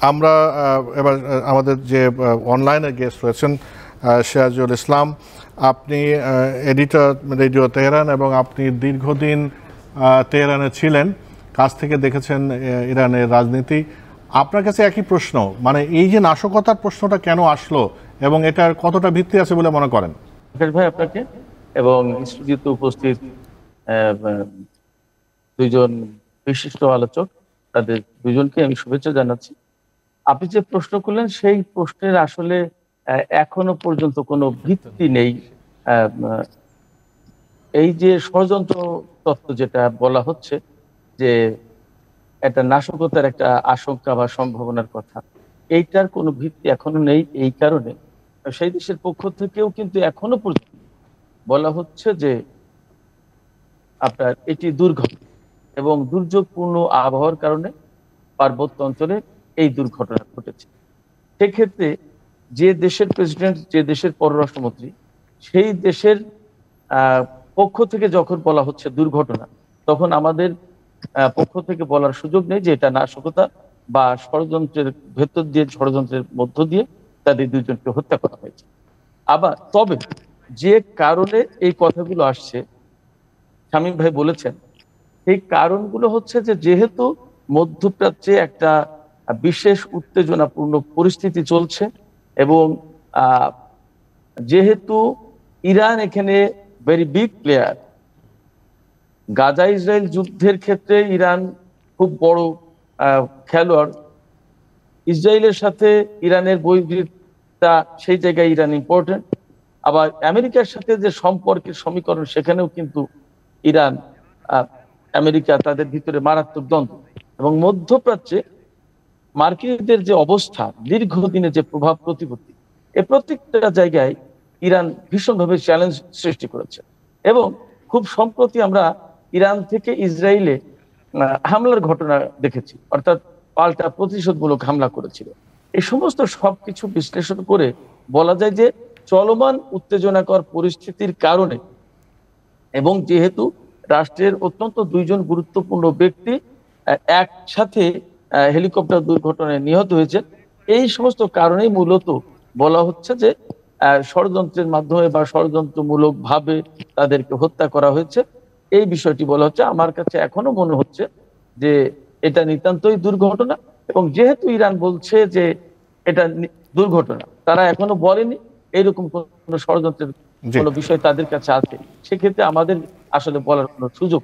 আমরা এবার আমাদের যে অনলাইনে গেস্ট রয়েছেন সিরাজুল ইসলাম, আপনি এডিটর রেডিও তেহরান এবং আপনি দীর্ঘদিন তেহরানে ছিলেন, কাছ থেকে দেখেছেন ইরানের রাজনীতি। আপনার কাছে একই প্রশ্ন, মানে এই যে নাশকতার প্রশ্নটা কেন আসলো এবং এটার কতটা ভিত্তি আছে বলে মনে করেন? ভাই আপনাকে এবং স্টুডিওতে উপস্থিত দুইজন বিশিষ্ট আলোচক, তাদের দুজনকে আমি শুভেচ্ছা জানাচ্ছি। আপনি যে প্রশ্ন করলেন সেই প্রশ্নের আসলে এখনো পর্যন্ত কোনো ভিত্তি নেই। এই যে ষড়যন্ত্র তত্ত্ব যেটা বলা হচ্ছে যে একটা নাশকতার একটা আশঙ্কা বা সম্ভাবনার কথা, এইটার কোনো ভিত্তি এখনো নেই। এই কারণে সেই দেশের পক্ষ থেকেও কিন্তু এখনো পর্যন্ত বলা হচ্ছে যে আপনার এটি দুর্ঘটনা এবং দুর্যোগপূর্ণ আবহাওয়ার কারণে পার্বত্য অঞ্চলে এই দুর্ঘটনা ঘটেছে। সেক্ষেত্রে যে দেশের প্রেসিডেন্ট, যে দেশের পররাষ্ট্রমন্ত্রী, সেই দেশের পক্ষ থেকে যখন বলা হচ্ছে দুর্ঘটনা, তখন আমাদের পক্ষ থেকে বলার সুযোগ নেই যে এটা নাশকতা বা ষড়যন্ত্রের ভেতর দিয়ে, ষড়যন্ত্রের মধ্য দিয়ে তাদের দুইজনকে হত্যা করা হয়েছে। আবার তবে যে কারণে এই কথাগুলো আসছে, শামীম ভাই বলেছেন, এই কারণগুলো হচ্ছে যে যেহেতু মধ্যপ্রাচ্যে একটা বিশেষ উত্তেজনাপূর্ণ পরিস্থিতি চলছে এবং যেহেতু ইরান এখানে very big player, Gaza Israel যুদ্ধের ক্ষেত্রে ইরান খুব বড় খেলোয়াড়, ইসরায়েলের সাথে ইরানের বৈরিতা সেই জায়গায় ইরান ইম্পর্টেন্ট, আবার আমেরিকার সাথে যে সম্পর্কের সমীকরণ সেখানেও কিন্তু ইরান আমেরিকা তাদের ভিতরে মারাত্মক দ্বন্দ্ব, এবং মধ্যপ্রাচ্যে মার্কিনদের যে অবস্থা, দীর্ঘদিনের যে প্রভাব প্রতিপত্তি, এই প্রত্যেকটা জায়গায় ইরান ভীষণভাবে চ্যালেঞ্জ সৃষ্টি করেছে। এবং খুব সম্প্রতি আমরা ইরান থেকে ইসরায়েলে হামলার ঘটনা দেখেছি, অর্থাৎ পাল্টা প্রতিশোধমূলক হামলা করেছিল। এই সমস্ত সবকিছু বিশ্লেষণ করে বলা যায় যে চলমান উত্তেজনাকর পরিস্থিতির কারণে এবং যেহেতু রাষ্ট্রের অত্যন্ত দুইজন গুরুত্বপূর্ণ ব্যক্তি একসাথে হেলিকপ্টার দুর্ঘটনায় নিহত হয়েছে, এই সমস্ত কারণেই মূলত বলা হচ্ছে যে ষড়যন্ত্রের মাধ্যমে বা ষড়যন্ত্রমূলক ভাবে তাদেরকে হত্যা করা হয়েছে। এই বিষয়টি বলা হচ্ছে। আমার কাছে এখনো মনে হচ্ছে যে এটা নিতান্তই দুর্ঘটনা, এবং যেহেতু ইরান বলছে যে এটা দুর্ঘটনা, তারা এখনো বলেনি এইরকম কোন ষড়যন্ত্রের কোনো বিষয় তাদের কাছে আছে, সেক্ষেত্রে আমাদের আসলে বলার কোনো সুযোগ